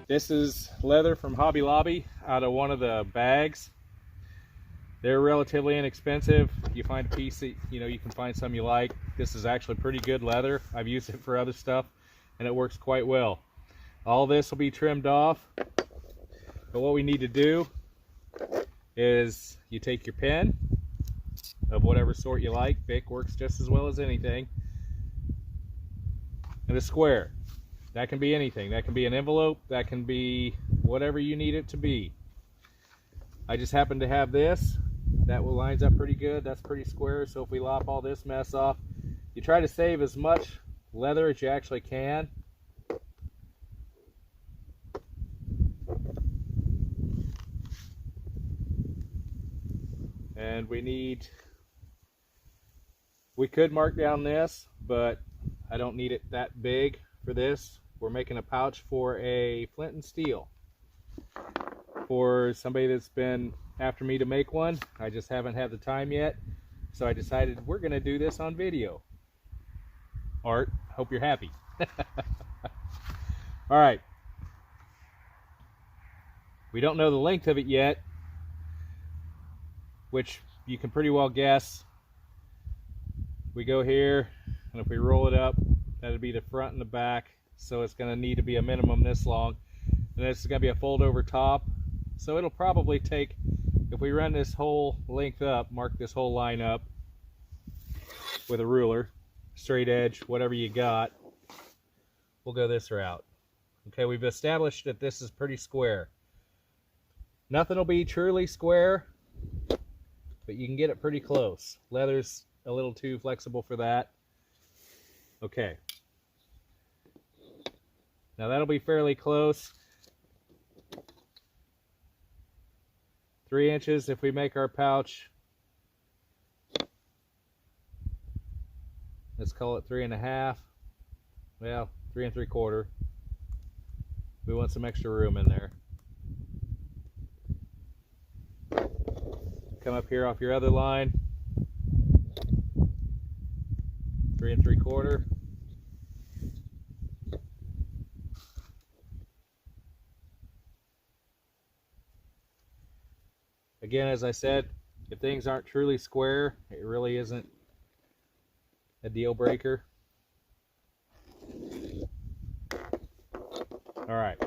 This is leather from Hobby Lobby out of one of the bags. They're relatively inexpensive. You find a piece that, you can find some you like. This is actually pretty good leather. I've used it for other stuff and it works quite well. All this will be trimmed off, but what we need to do is you take your pen of whatever sort you like. Bic works just as well as anything. And a square. That can be anything. That can be an envelope. That can be whatever you need it to be. I just happen to have this. That lines up pretty good. That's pretty square. So if we lop all this mess off, you try to save as much leather as you actually can. And we could mark down this, but I don't need it that big for this. We're making a pouch for a Flint and steel for somebody that's been after me to make one. I just haven't had the time yet, so I decided we're gonna do this on video. Art, hope you're happy. All right, we don't know the length of it yet, which you can pretty well guess. We go here, and if we roll it up, that'll be the front and the back, so it's going to need to be a minimum this long. And this is going to be a fold over top, so it'll probably take, if we run this whole length up, mark this whole line up with a ruler, straight edge, whatever you got, we'll go this route. Okay, we've established that this is pretty square. Nothing will be truly square, but you can get it pretty close. Leather's a little too flexible for that. Okay. Now that'll be fairly close. 3 inches if we make our pouch. Let's call it 3.5. Well, 3 3/4. We want some extra room in there. Come up here off your other line. 3 3/4. Again, as I said, if things aren't truly square, it really isn't a deal breaker. All right.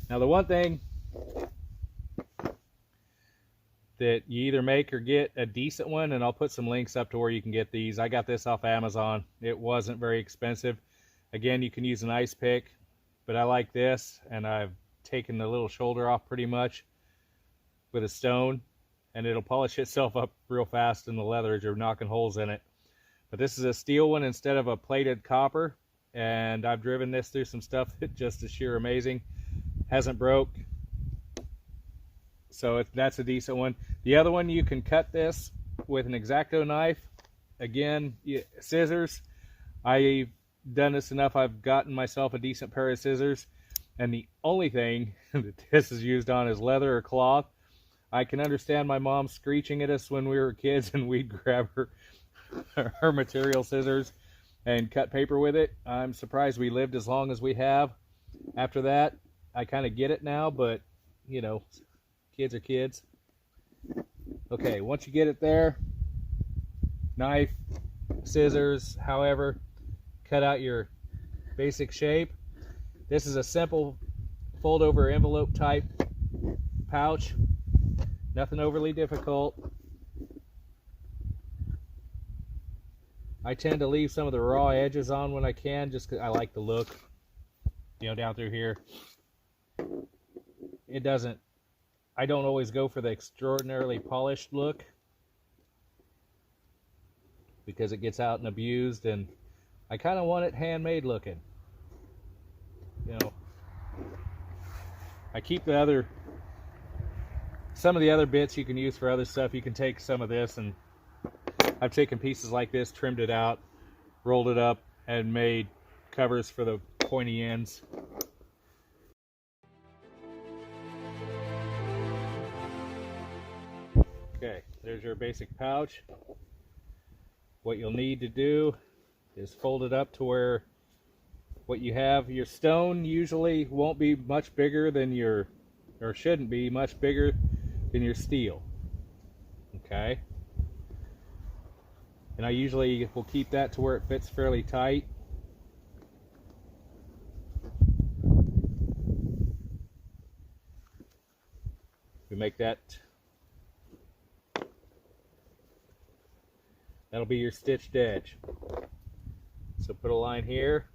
Now the one thing that you either make or get a decent one, and I'll put some links up to where you can get these. I got this off Amazon. It wasn't very expensive. Again, you can use an ice pick, but I like this, and I've taken the little shoulder off pretty much with a stone, and it'll polish itself up real fast in the leather as you're knocking holes in it. But this is a steel one instead of a plated copper, and I've driven this through some stuff that just is sheer amazing. Hasn't broke. So that's a decent one. The other one, you can cut this with an X-Acto knife. Again, scissors. I've done this enough. I've gotten myself a decent pair of scissors. And the only thing that this is used on is leather or cloth. I can understand my mom screeching at us when we were kids and we'd grab her material scissors and cut paper with it. I'm surprised we lived as long as we have. After that, I kind of get it now, but, kids are kids. Okay, once you get it there, knife, scissors, however, cut out your basic shape. This is a simple fold over envelope type pouch. Nothing overly difficult. I tend to leave some of the raw edges on when I can, just because I like the look, down through here. I don't always go for the extraordinarily polished look because it gets out and abused, and I kind of want it handmade looking. I keep some of the other bits you can use for other stuff. You can take some of this, and I've taken pieces like this, trimmed it out, rolled it up, and made covers for the pointy ends. Okay, there's your basic pouch. What you'll need to do is fold it up to where what you have. Your stone usually won't be much bigger than your, or shouldn't be much bigger than your steel. Okay? And I usually will keep that to where it fits fairly tight. We make that, that'll be your stitched edge. So put a line here.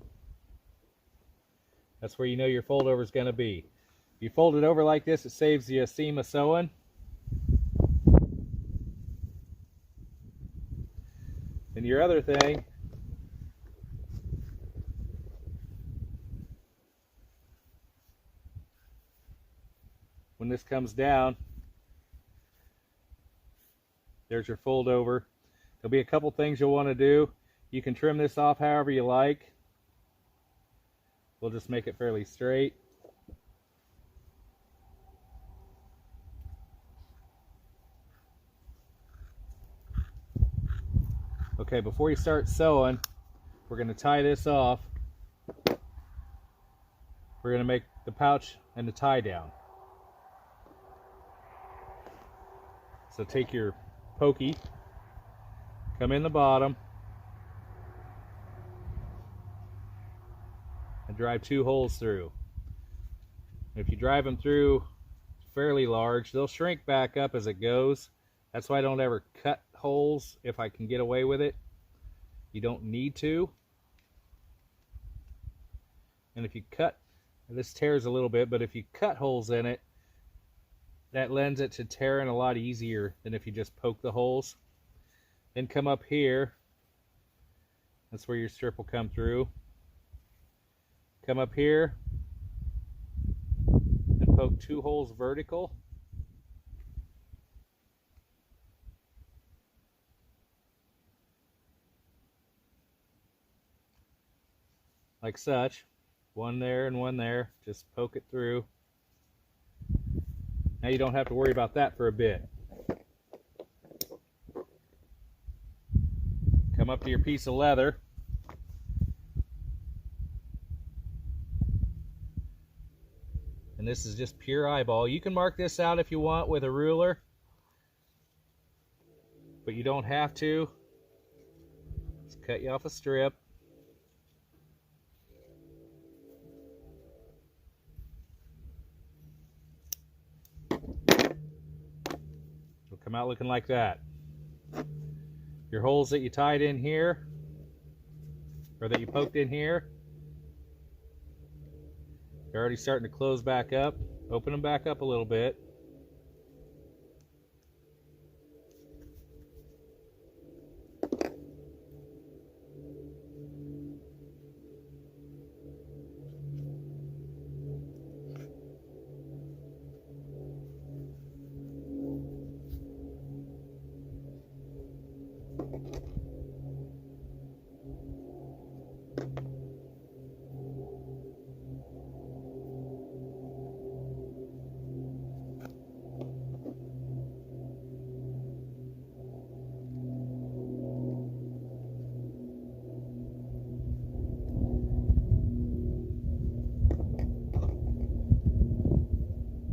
That's where you know your fold over is going to be. If you fold it over like this, it saves you a seam of sewing. And your other thing, when this comes down, there's your fold over. There'll be a couple things you'll want to do. You can trim this off however you like. We'll just make it fairly straight. Okay, before you start sewing, we're going to tie this off. We're going to make the pouch and the tie down. So take your pokey, come in the bottom, and drive 2 holes through. And if you drive them through fairly large, they'll shrink back up as it goes. That's why I don't ever cut holes if I can get away with it. You don't need to. And if you cut, this tears a little bit, but if you cut holes in it, that lends it to tearing a lot easier than if you just poke the holes. Then come up here. That's where your strip will come through. Come up here and poke 2 holes vertical. Like such. One there and one there. Just poke it through. Now you don't have to worry about that for a bit. Come up to your piece of leather. And this is just pure eyeball. You can mark this out if you want with a ruler, but you don't have to. Just cut you off a strip. It'll come out looking like that. Your holes that you tied in here, or that you poked in here, they're already starting to close back up. Open them back up a little bit.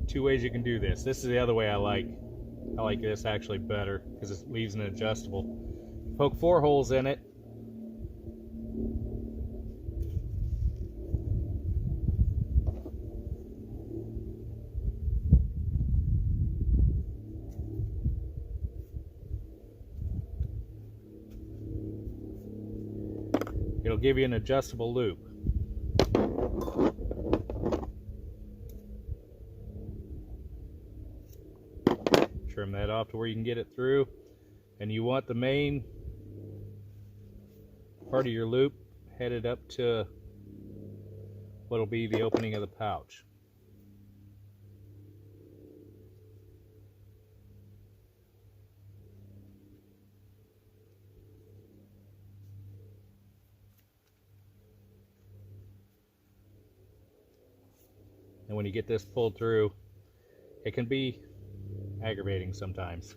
Two ways you can do this. This is the other way I like. I like this actually better because it leaves an adjustable. Poke 4 holes in it. It'll give you an adjustable loop. Trim that off to where you can get it through, and you want the main part of your loop headed up to what'll be the opening of the pouch. And when you get this pulled through, it can be aggravating sometimes,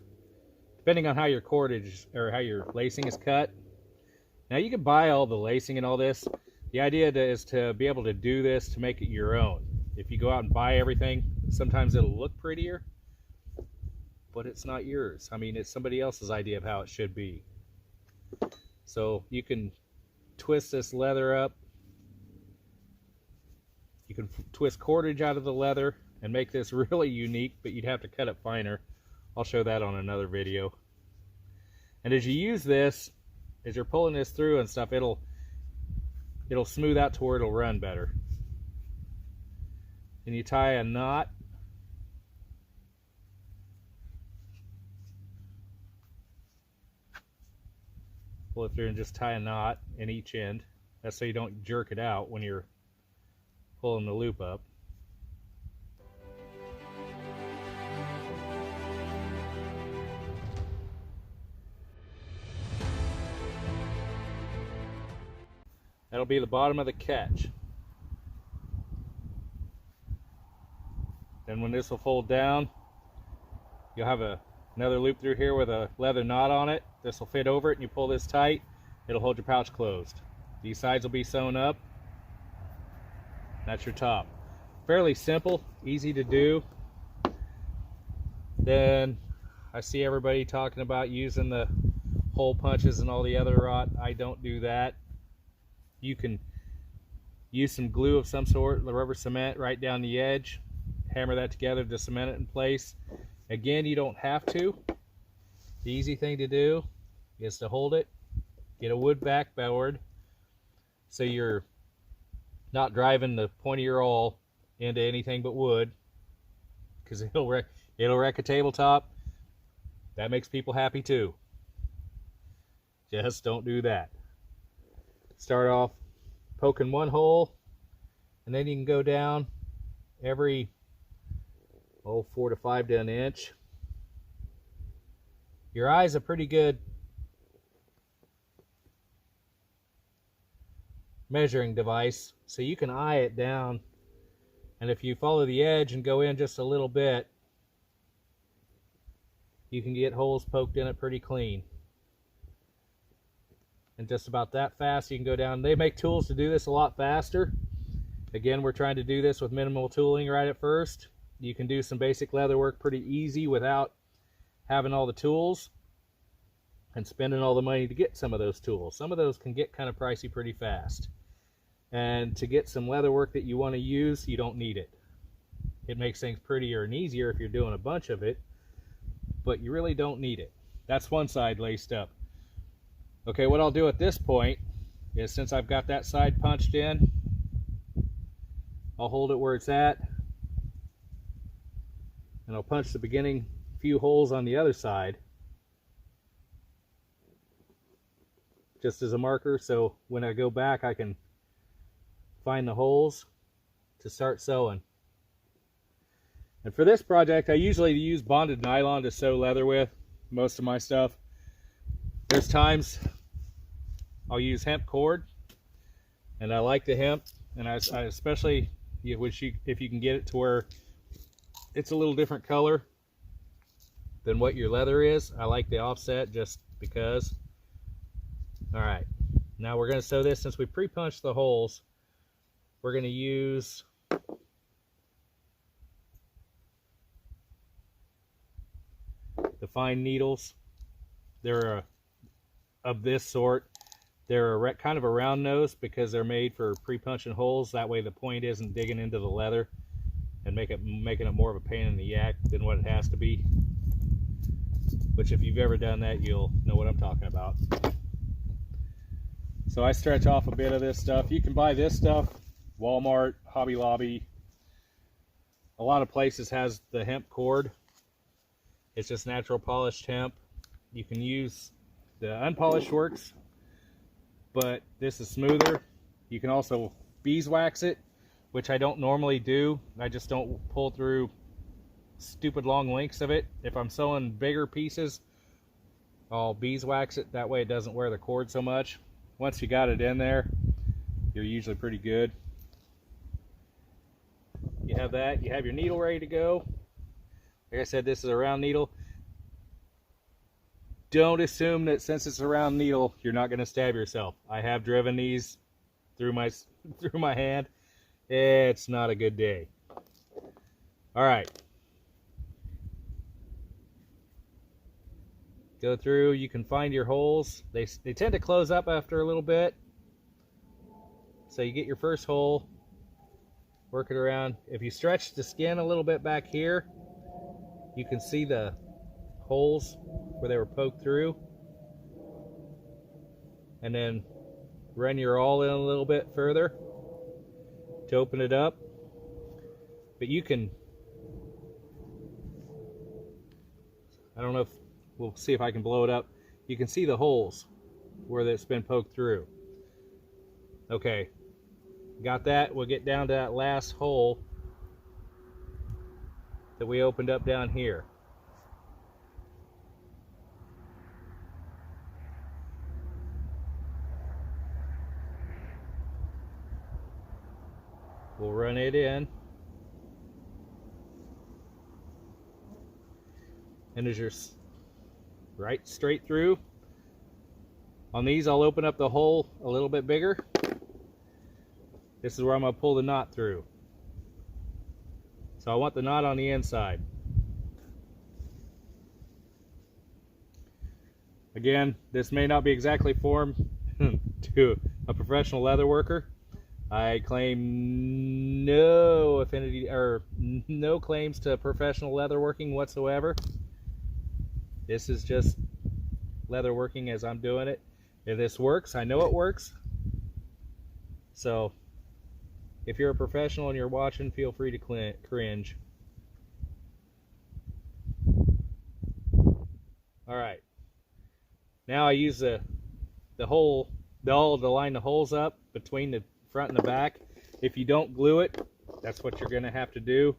depending on how your cordage or how your lacing is cut. Now you can buy all the lacing and all this, The idea is to be able to do this to make it your own. If you go out and buy everything, sometimes it'll look prettier, but it's not yours. I mean, it's somebody else's idea of how it should be. So you can twist this leather up. You can twist cordage out of the leather and make this really unique, but you'd have to cut it finer. I'll show that on another video. And as you use this, as you're pulling this through and stuff, it'll smooth out to where it'll run better. And you tie a knot. Pull it through and just tie a knot in each end. That's so you don't jerk it out when you're pulling the loop up. That'll be the bottom of the catch. Then when this will fold down, you'll have another loop through here with a leather knot on it. This will fit over it, and you pull this tight, it'll hold your pouch closed. These sides will be sewn up. That's your top. Fairly simple, easy to do. Then I see everybody talking about using the hole punches and all the other rot. I don't do that. You can use some glue of some sort, the rubber cement right down the edge, hammer that together to cement it in place. Again, you don't have to. The easy thing to do is to hold it, get a wood backboard so you're not driving the point of your awl into anything but wood, because it'll wreck a tabletop. That makes people happy too. Just don't do that. Start off poking one hole, and then you can go down every 4 to 5 to an inch. Your eye's a pretty good measuring device, so you can eye it down, and if you follow the edge and go in just a little bit, you can get holes poked in it pretty clean. And just about that fast you can go down. They make tools to do this a lot faster. Again, we're trying to do this with minimal tooling right at first. You can do some basic leather work pretty easy without having all the tools and spending all the money to get some of those tools. Some of those can get kind of pricey pretty fast. And to get some leather work that you want to use, you don't need it. It makes things prettier and easier if you're doing a bunch of it, but you really don't need it. That's one side laced up. Okay, what I'll do at this point is, since I've got that side punched in, I'll hold it where it's at, and I'll punch the beginning few holes on the other side just as a marker, so when I go back I can find the holes to start sewing. And for this project I usually use bonded nylon to sew leather with most of my stuff. There's times I'll use hemp cord, and I like the hemp, and I especially if you can get it to where it's a little different color than what your leather is. I like the offset just because. Alright, now we're going to sew this. Since we pre-punched the holes, we're going to use the fine needles. They're of this sort. They're kind of a round nose because they're made for pre-punching holes. That way the point isn't digging into the leather and making it more of a pain in the yak than what it has to be. Which, if you've ever done that, you'll know what I'm talking about. So I stretch off a bit of this stuff. You can buy this stuff, Walmart, Hobby Lobby. A lot of places has the hemp cord. It's just natural polished hemp. You can use the unpolished works, but this is smoother. You can also beeswax it, which I don't normally do. I just don't pull through stupid long lengths of it. If I'm sewing bigger pieces, I'll beeswax it. That way it doesn't wear the cord so much. Once you got it in there, you're usually pretty good. You have that. You have your needle ready to go. Like I said, this is a round needle. Don't assume that since it's a round needle, you're not going to stab yourself. I have driven these through my hand. It's not a good day. All right. Go through, you can find your holes. They tend to close up after a little bit. So you get your first hole, work it around. If you stretch the skin a little bit back here, you can see the holes where they were poked through. And then run your awl in a little bit further to open it up. But you can, I don't know if, we'll see if I can blow it up. You can see the holes where it's been poked through. Okay, got that. We'll get down to that last hole that we opened up down here. We'll run it in. And as you're right straight through, on these I'll open up the hole a little bit bigger. This is where I'm going to pull the knot through. So I want the knot on the inside. Again, this may not be exactly formed to a professional leather worker. I claim no affinity or no claims to professional leatherworking whatsoever. This is just leatherworking as I'm doing it. If this works, I know it works. So if you're a professional and you're watching, feel free to cringe. All right. Now I use the awl to line the holes up between the front and the back. If you don't glue it, that's what you're going to have to do.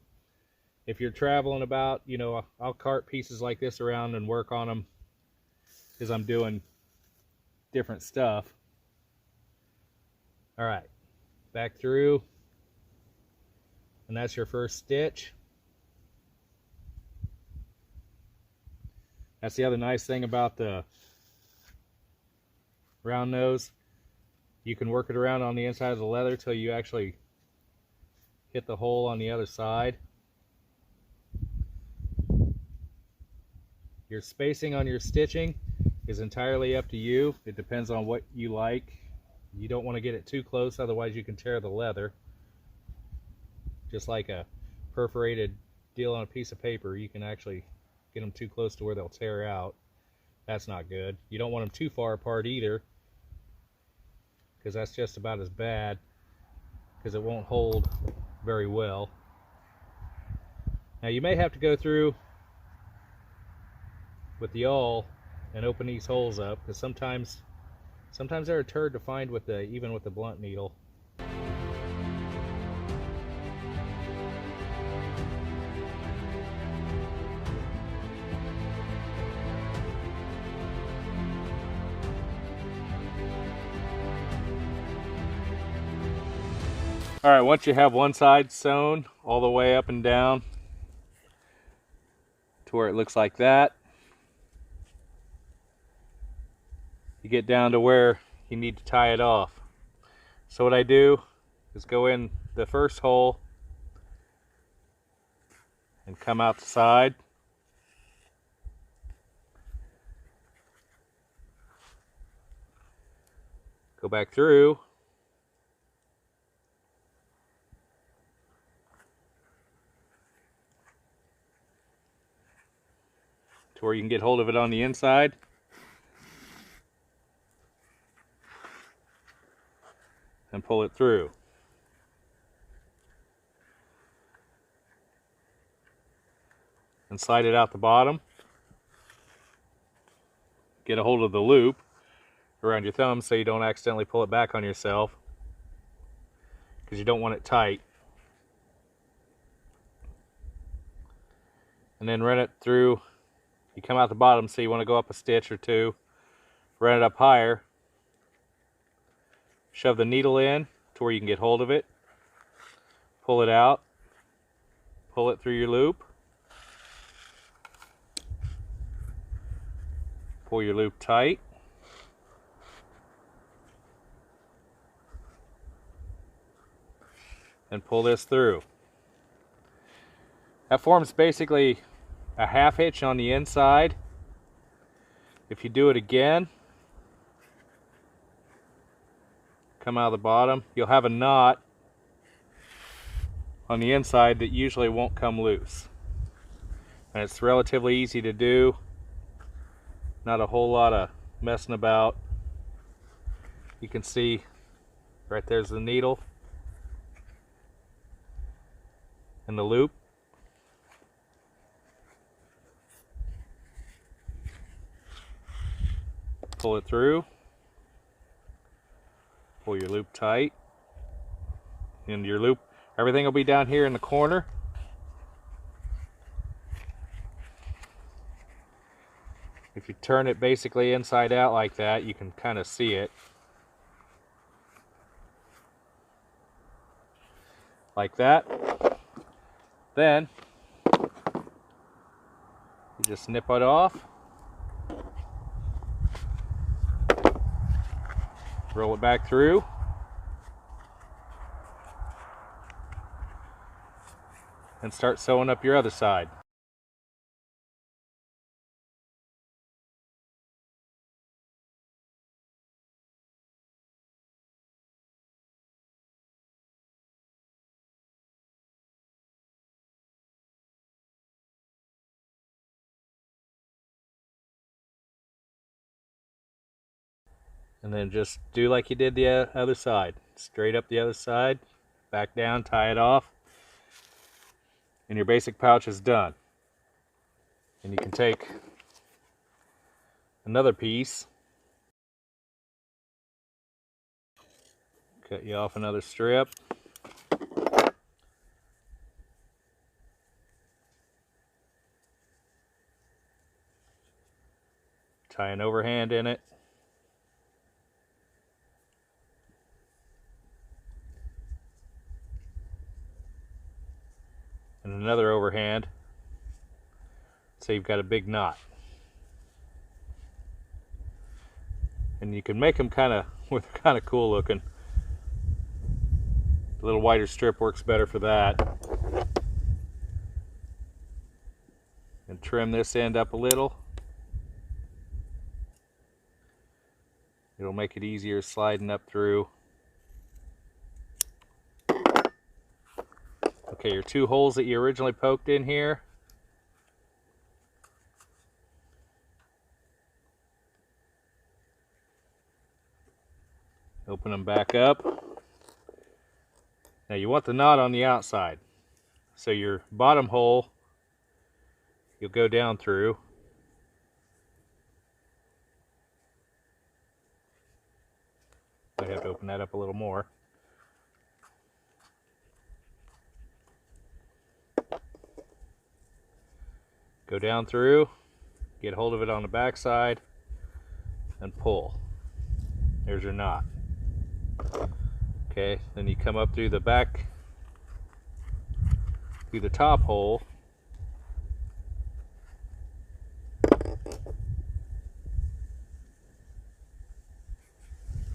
If you're traveling about, you know, I'll cart pieces like this around and work on them as I'm doing different stuff. All right, back through, and that's your first stitch. That's the other nice thing about the round nose. You can work it around on the inside of the leather till you actually hit the hole on the other side. Your spacing on your stitching is entirely up to you. It depends on what you like. You don't want to get it too close, otherwise you can tear the leather. Just like a perforated deal on a piece of paper, you can actually get them too close to where they'll tear out. That's not good. You don't want them too far apart either, because that's just about as bad, because it won't hold very well. Now you may have to go through with the awl and open these holes up, because sometimes they're a turd to find with even with the blunt needle. All right, once you have one side sewn all the way up and down to where it looks like that, you get down to where you need to tie it off. So what I do is go in the first hole and come out the side. Go back through. To where you can get hold of it on the inside. And pull it through. And slide it out the bottom. Get a hold of the loop around your thumb so you don't accidentally pull it back on yourself, because you don't want it tight. And then run it through. You come out the bottom, so you want to go up a stitch or two, run it up higher, shove the needle in to where you can get hold of it, pull it out, pull it through your loop, pull your loop tight, and pull this through. That forms basically a half hitch on the inside. If you do it again, come out of the bottom, you'll have a knot on the inside that usually won't come loose. And it's relatively easy to do. Not a whole lot of messing about. You can see right there's the needle and the loop. Pull it through. Pull your loop tight. And your loop, everything will be down here in the corner. If you turn it basically inside out like that, you can kind of see it. Like that. Then you just snip it off. Roll it back through. And start sewing up your other side. And then just do like you did the other side. Straight up the other side, back down, tie it off, and your basic pouch is done. And you can take another piece, cut you off another strip, tie an overhand in it, and another overhand, so you've got a big knot. And you can make them kind of cool looking. A little wider strip works better for that. And trim this end up a little. It'll make it easier sliding up through. Okay, your two holes that you originally poked in here, open them back up. Now you want the knot on the outside. So your bottom hole, you'll go down through. I have to open that up a little more. Go down through, get hold of it on the back side, and pull. There's your knot. Okay, then you come up through the back, through the top hole.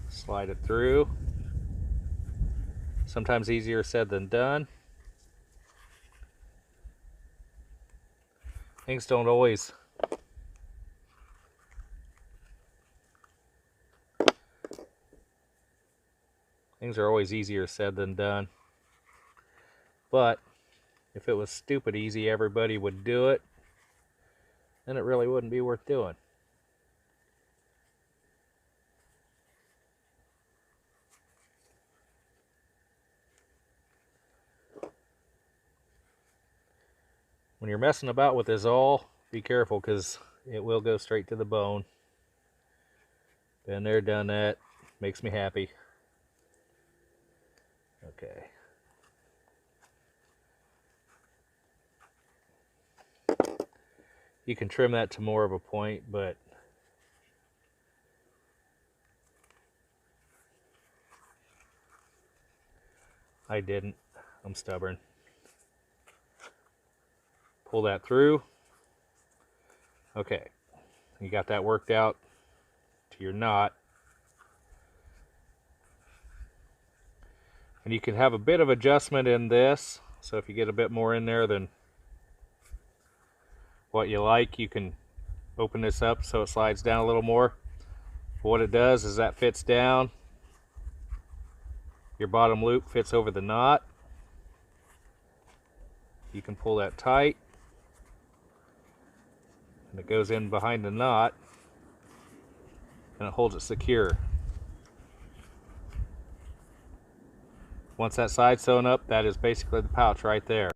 Slide it through. Sometimes easier said than done. Things don't always Things are always easier said than done. But if it was stupid easy, everybody would do it, then it really wouldn't be worth doing. When you're messing about with this awl, be careful, because it will go straight to the bone. Been there, done that. Makes me happy. Okay. You can trim that to more of a point, but I didn't. I'm stubborn. Pull that through. Okay. You got that worked out to your knot. And you can have a bit of adjustment in this. So if you get a bit more in there than what you like, you can open this up so it slides down a little more. What it does is that fits down. Your bottom loop fits over the knot. You can pull that tight, and it goes in behind the knot, and it holds it secure. Once that side's sewn up, that is basically the pouch right there.